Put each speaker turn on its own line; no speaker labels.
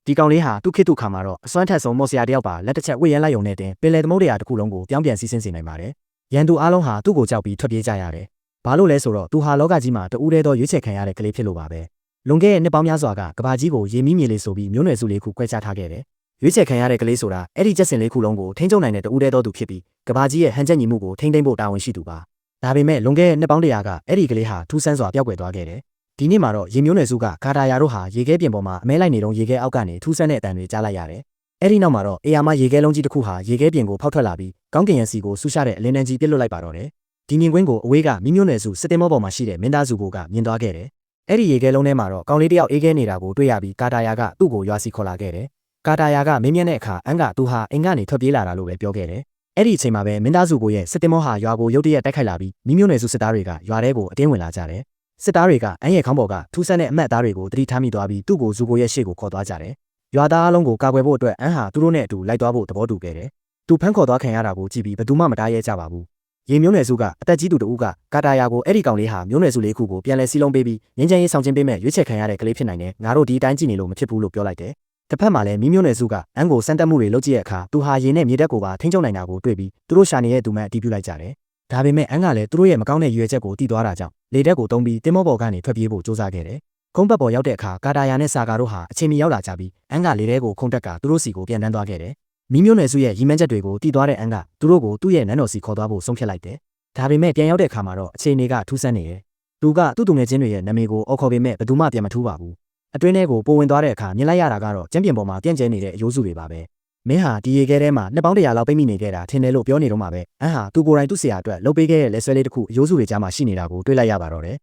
ဒီကောင်လေးဟာသူ့ခေတ်သူခါမှာတော့အစွမ်းထက်ဆုံးမော်စရာတယောက်ပါလက်တစ်ချက်ဝှေ့ရမ်းလိုက်ုံနဲ့တင်ပင်လယ်သမုဒ္ဒရာတစ်ခုလုံးကိုပြောင်းပြန်စီးဆင်းစေနိုင်ပါတယ်ရန်သူအားလုံးဟာသူ့ကိုကြောက်ပြီးထွက်ပြေးကြရတယ်ဘာလို့လဲဆိုတော့သူဟာလောကကြီးမှာတူးတဲသောရွေးချယ်ခံရတဲ့ကလေးဖြစ်လို့ပါပဲလွန်ခဲ့တဲ့နှစ်ပေါင်းများစွာကကဘာကြီးကိုရေမီးမြေလေးဆိုပြီးမျိုးနွယ်စုလေးခုကွဲခြားထားခဲ့တယ်ရွေးချယ်ခံရတဲ့ကလေးဆိုတာအဲ့ဒီကျက်စင်လေးခုလုံးကိုထိန်းချုပ်နိုင်တဲ့တူးတဲသောသူဖြစ်ပြီးကဘာကြီးရဲ့ဟန်ချက်ညီမှုကိုထိန်းသိမ်းဖို့တာဝန်ရှိသူပါဒါပေမဲ့လွန်ခဲ့တဲ့နှစ်ပေါင်း100ကအဲ့ဒီကလေးဟာထူးဆန်းစွာပျောက်ကွယ်သွားခဲ့တယ်ဒီနေ့မှာတော့ရေမျိုးနွယ်စုကကာတာယာတို့ဟာရေခဲပြင်ပေါ်မှာအမဲလိုက်နေတုန်းရေခဲအောက်ကနေထူးဆန်းတဲ့အတန်တွေကြားလိုက်ရတယ်အဲ့ဒီနောက်မှာတော့အေယာမရေခဲလုံးကြီးတစ်ခုဟာရေခဲပြင်ကိုဖောက်ထွက်လာပြီးကောင်းကင်ရန်စီကိုဆူရှာတဲ့အလင်းတန်းကြီးပြစ်လွတ်လိုက်ပါတော့တယ်ဒီမြင်ကွင်းကိုအဝေးကမိမျိုးနွယ်စုစစ်တင်မောပေါ်မှာရှိတဲ့မင်းသားစုကိုကမြင်သွားခဲ့တယ်အဲ့ဒီရေခဲလုံးထဲမှာတော့ကောင်လေးတယောက်အေးခဲနေတာကိုတွေ့ရပြီးကာတာယာကသူ့ကိုရွာစီခေါ်လာခဲ့တယ်ကာတာယာကမင်းမြတ်တဲ့အခါအန်ကသူဟာအိမ်ကနေထွက်ပြေးလာတာလို့ပဲပြောခဲ့တယ်အဲ့ဒီအချိန်မှာပဲမင်းသားစုကိုရဲ့စစ်တင်မောဟာရွာကိုရုတ်တရက်တိုက်ခိုက်လာပြီးမိမျိုးနွယ်စုစစ်သားတွေကရွာထဲကိုအတင်းဝင်လာကြတယ်စစ်သားတွေကအန်ရဲ့ခေါင်းပေါ်ကထူးဆန်းတဲ့အမတ်သားတွေကိုတတိထားမိသွားပြီးသူ့ကိုဇူကိုရဲ့ရှေ့ကိုခေါ်သွားကြတယ်ရွာသားအလုံးကိုကာကွယ်ဖို့အတွက်အန်ဟာသူတို့နဲ့အတူလိုက်သွားဖို့သဘောတူခဲ့တယ်သူဖမ်းခေါ်သွားခံရတာကိုကြည့်ပြီးဘယ်သူမှမတားရဲကြပါဘူးရေမျိုးနွယ်စုကအသက်ကြီးသူတဦးကကာတာယာကိုအဲ့ဒီကောင်လေးဟာမျိုးနွယ်စုလေးခုကိုပြန်လဲစီးလုံးပေးပြီးငင်းချမ်းရေးဆောင်ခြင်းပေးမဲ့ရွေးချယ်ခံရတဲ့ကလေးဖြစ်နိုင်တယ်ငါတို့ဒီအတိုင်းကြည့်နေလို့မဖြစ်ဘူးလို့ပြောလိုက်တယ်တစ်ဖက်မှာလည်းမိမျိုးနွယ်စုကအန်ကိုစမ်းတက်မှုတွေလုပ်ကြည့်တဲ့အခါသူဟာရေနဲ့မြေတက်ကိုပါထိန်းချုပ်နိုင်တာကိုတွေ့ပြီးသူတို့ရှာနေတဲ့သူမှအတီးပြုလိုက်ကြတယ်ဒါပေမဲ့အန်ကလည်းသူတို့ရဲ့မကောင်းတဲ့ရွေချက်ကိုတီးသွားတာကြောင့်လေတက်ကိုတုံးပြီးတင်မောပေါ်ကနေထွက်ပြေးဖို့ကြိုးစားခဲ့တယ်ခုံးပတ်ပေါ်ရောက်တဲ့အခါကာတာယာနဲ့ဆာကာတို့ဟာအချိန်မီရောက်လာကြပြီးအန်ကလေထဲကိုခုံတက်ကသူတို့စီကိုပြန်တန်းသွားခဲ့တယ်မိမျိုးနွယ်စုရဲ့ရီမန်းချက်တွေကိုတီးသွားတဲ့အန်ကသူတို့ကိုသူ့ရဲ့နန်းတော်စီခေါ်သွားဖို့ဆုံးဖြတ်လိုက်တယ်ဒါပေမဲ့ပြန်ရောက်တဲ့အခါမှာတော့အခြေအနေကထူးဆန်းနေတယ်သူကသူ့သူငယ်ချင်းတွေရဲ့နာမည်ကိုအော်ခေါ်ပေမဲ့ဘယ်သူမှပြန်မထူးပါဘူးအတွင်းထဲကိုပိုဝင်သွားတဲ့အခါမြင်လိုက်ရတာကတော့ကျမ်းပြင်ပေါ်မှာပြန့်ကျဲနေတဲ့အယိုးစုတွေပါပဲမင်းဟာဒီရေခဲထဲမှာနှစ်ပေါင်း100လောက်ပိတ်မိနေခဲ့တာထင်တယ်လို့ပြောနေတော့မှာပဲအန်ဟာသူကိုယ်တိုင်သူ့ဆရာအတွက်လှုပ်ပေးခဲ့တဲ့လက်ဆွဲလေးတစ်ခုအယိုးစုတွေကြားမှာရှိနေတာကိုတွေ့လိုက်ရပါတော့တယ်